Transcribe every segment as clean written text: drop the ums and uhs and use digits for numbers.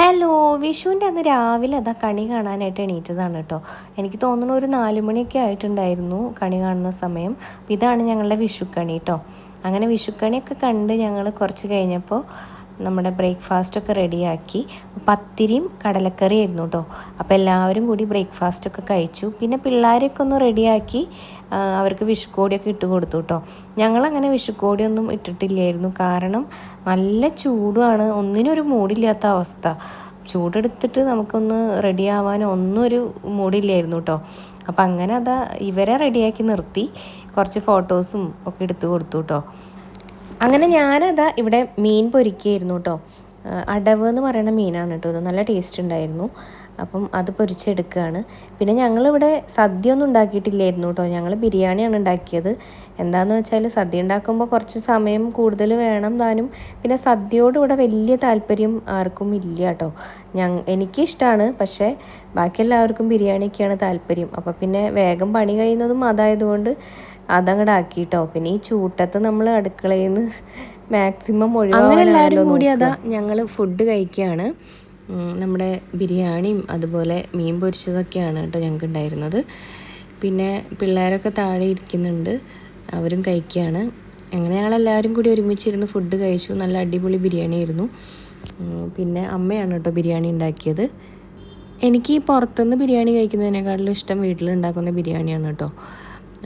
Hello, വിഷുവിൻ്റെ അന്ന് രാവിലെ അതാ കണി കാണാനായിട്ട് എണീറ്റതാണ് കേട്ടോ. എനിക്ക് തോന്നുന്നു ഒരു 4 മണിയൊക്കെ ആയിട്ടുണ്ടായിരുന്നു കണി കാണുന്ന സമയം. ഇതാണ് ഞങ്ങളുടെ വിഷുക്കണി കേട്ടോ. അങ്ങനെ വിഷുക്കണിയൊക്കെ കണ്ട് ഞങ്ങൾ കുറച്ച് കഴിഞ്ഞപ്പോൾ നമ്മുടെ ബ്രേക്ക്ഫാസ്റ്റൊക്കെ റെഡിയാക്കി. പത്തിരിയും കടലക്കറി ആയിരുന്നു കേട്ടോ. അപ്പോൾ എല്ലാവരും കൂടി ബ്രേക്ക്ഫാസ്റ്റൊക്കെ കഴിച്ചു. പിന്നെ പിള്ളേരെയൊക്കെ ഒന്ന് റെഡിയാക്കി അവർക്ക് വിഷുക്കോടിയൊക്കെ ഇട്ട് കൊടുത്തു കേട്ടോ. ഞങ്ങളങ്ങനെ വിഷുക്കോടിയൊന്നും ഇട്ടിട്ടില്ലായിരുന്നു, കാരണം നല്ല ചൂടുമാണ്, ഒന്നിനൊരു മൂടില്ലാത്ത അവസ്ഥ. ചൂടെടുത്തിട്ട് നമുക്കൊന്ന് റെഡിയാവാനോ ഒന്നും ഒരു മൂടില്ലായിരുന്നു കേട്ടോ. അപ്പം അങ്ങനെ അതാ ഇവരെ റെഡിയാക്കി നിർത്തി, കുറച്ച് ഫോട്ടോസും ഒക്കെ എടുത്തു കൊടുത്തു കേട്ടോ. അങ്ങനെ ഞാനതാ ഇവിടെ മീൻ പൊരിക്കുകയായിരുന്നു കേട്ടോ. അടവ് എന്ന് പറയുന്ന മീനാണ് കേട്ടോ. ഇത് നല്ല ടേസ്റ്റ് ഉണ്ടായിരുന്നു. അപ്പം അത് പൊരിച്ചെടുക്കുകയാണ്. പിന്നെ ഞങ്ങളിവിടെ സദ്യ ഒന്നും ഉണ്ടാക്കിയിട്ടില്ലായിരുന്നു കേട്ടോ. ഞങ്ങൾ ബിരിയാണിയാണ് ഉണ്ടാക്കിയത്. എന്താണെന്ന് വെച്ചാൽ സദ്യ ഉണ്ടാക്കുമ്പോൾ കുറച്ച് സമയം കൂടുതൽ വേണം താനും. പിന്നെ സദ്യയോട് ഇവിടെ വലിയ താല്പര്യം ആർക്കും ഇല്ല കേട്ടോ. എനിക്കിഷ്ടമാണ്, പക്ഷേ ബാക്കി എല്ലാവർക്കും ബിരിയാണിയൊക്കെയാണ് താല്പര്യം. അപ്പോൾ പിന്നെ വേഗം പണി കഴിയുന്നതും അതായതുകൊണ്ട് അതങ്ങോട്ട് ആക്കി കേട്ടോ. പിന്നെ ഈ ചൂട്ടത്ത് നമ്മൾ അടുക്കളയിൽ നിന്ന് മാക്സിമം ഒഴിവാക്കാൻ എല്ലാവരും കൂടി അതാ ഞങ്ങൾ ഫുഡ് കഴിക്കുകയാണ്. നമ്മുടെ ബിരിയാണിയും അതുപോലെ മീൻ പൊരിച്ചതൊക്കെയാണ് കേട്ടോ ഞങ്ങൾക്ക് ഉണ്ടായിരുന്നത്. പിന്നെ പിള്ളേരൊക്കെ താഴെ ഇരിക്കുന്നുണ്ട്, അവരും കഴിക്കുകയാണ്. അങ്ങനെ ഞങ്ങളെല്ലാവരും കൂടി ഒരുമിച്ചിരുന്ന് ഫുഡ് കഴിച്ചു. നല്ല അടിപൊളി ബിരിയാണി ആയിരുന്നു. പിന്നെ അമ്മയാണ് കേട്ടോ ബിരിയാണി ഉണ്ടാക്കിയത്. എനിക്ക് ഈ പുറത്തുനിന്ന് ബിരിയാണി കഴിക്കുന്നതിനേക്കാളും ഇഷ്ടം വീട്ടിലുണ്ടാക്കുന്ന ബിരിയാണിയാണ് കേട്ടോ.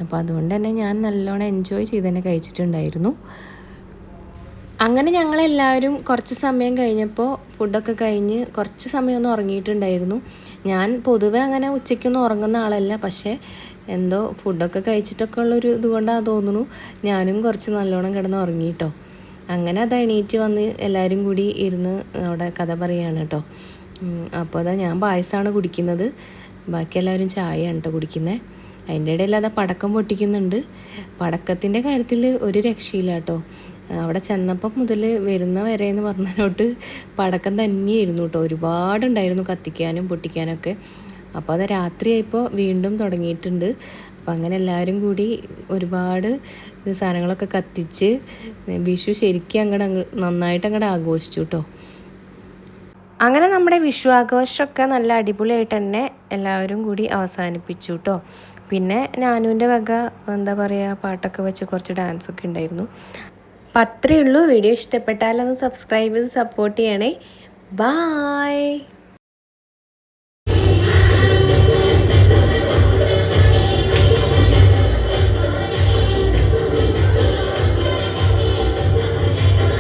അപ്പോൾ അതുകൊണ്ട് തന്നെ ഞാൻ നല്ലോണം എൻജോയ് ചെയ്ത് തന്നെ കഴിച്ചിട്ടുണ്ടായിരുന്നു. അങ്ങനെ ഞങ്ങളെല്ലാവരും കുറച്ച് സമയം കഴിഞ്ഞപ്പോൾ ഫുഡൊക്കെ കഴിഞ്ഞ് കുറച്ച് സമയം ഒന്ന് ഉറങ്ങിയിട്ടുണ്ടായിരുന്നു. ഞാൻ പൊതുവെ അങ്ങനെ ഉച്ചയ്ക്കൊന്നും ഉറങ്ങുന്ന ആളല്ല, പക്ഷേ എന്തോ ഫുഡൊക്കെ കഴിച്ചിട്ടൊക്കെ ഉള്ളൊരു ഇതുകൊണ്ടാണ് തോന്നുന്നു ഞാനും കുറച്ച് നല്ലോണം കിടന്ന് ഉറങ്ങിയിട്ടോ. അങ്ങനെ അത് എണീറ്റ് വന്ന് എല്ലാവരും കൂടി ഇരുന്ന് അവിടെ കഥ പറയുകയാണ് കേട്ടോ. അപ്പോൾ അതാ ഞാൻ പായസമാണ് കുടിക്കുന്നത്, ബാക്കി എല്ലാവരും ചായയാണ് കേട്ടോ കുടിക്കുന്നത്. അതിൻ്റെ ഇടയിൽ അതാ പടക്കം പൊട്ടിക്കുന്നുണ്ട്. പടക്കത്തിൻ്റെ കാര്യത്തിൽ ഒരു രക്ഷയില്ല കേട്ടോ. അവിടെ ചെന്നപ്പം മുതൽ വരുന്ന വരെ എന്ന് പറഞ്ഞോട്ട് പടക്കം തന്നെയായിരുന്നു കേട്ടോ. ഒരുപാടുണ്ടായിരുന്നു കത്തിക്കാനും പൊട്ടിക്കാനൊക്കെ. അപ്പോൾ അത് രാത്രിയായപ്പോൾ വീണ്ടും തുടങ്ങിയിട്ടുണ്ട്. അപ്പോൾ അങ്ങനെ എല്ലാവരും കൂടി ഒരുപാട് സാധനങ്ങളൊക്കെ കത്തിച്ച് വിഷു ശരിക്കും നന്നായിട്ട് അങ്ങോട്ട് ആഘോഷിച്ചു കേട്ടോ. അങ്ങനെ നമ്മുടെ വിഷു ആഘോഷമൊക്കെ നല്ല അടിപൊളിയായിട്ട് തന്നെ എല്ലാവരും കൂടി അവസാനിപ്പിച്ചു കേട്ടോ. പിന്നെ നാനുവിൻ്റെ വക എന്താ പറയുക, പാട്ടൊക്കെ വെച്ച് കുറച്ച് ഡാൻസൊക്കെ ഉണ്ടായിരുന്നു. അപ്പം അത്രയേ ഉള്ളൂ. വീഡിയോ ഇഷ്ടപ്പെട്ടാലൊന്ന് സബ്സ്ക്രൈബ് ചെയ്ത് സപ്പോർട്ട് ചെയ്യണേ. ബായ്.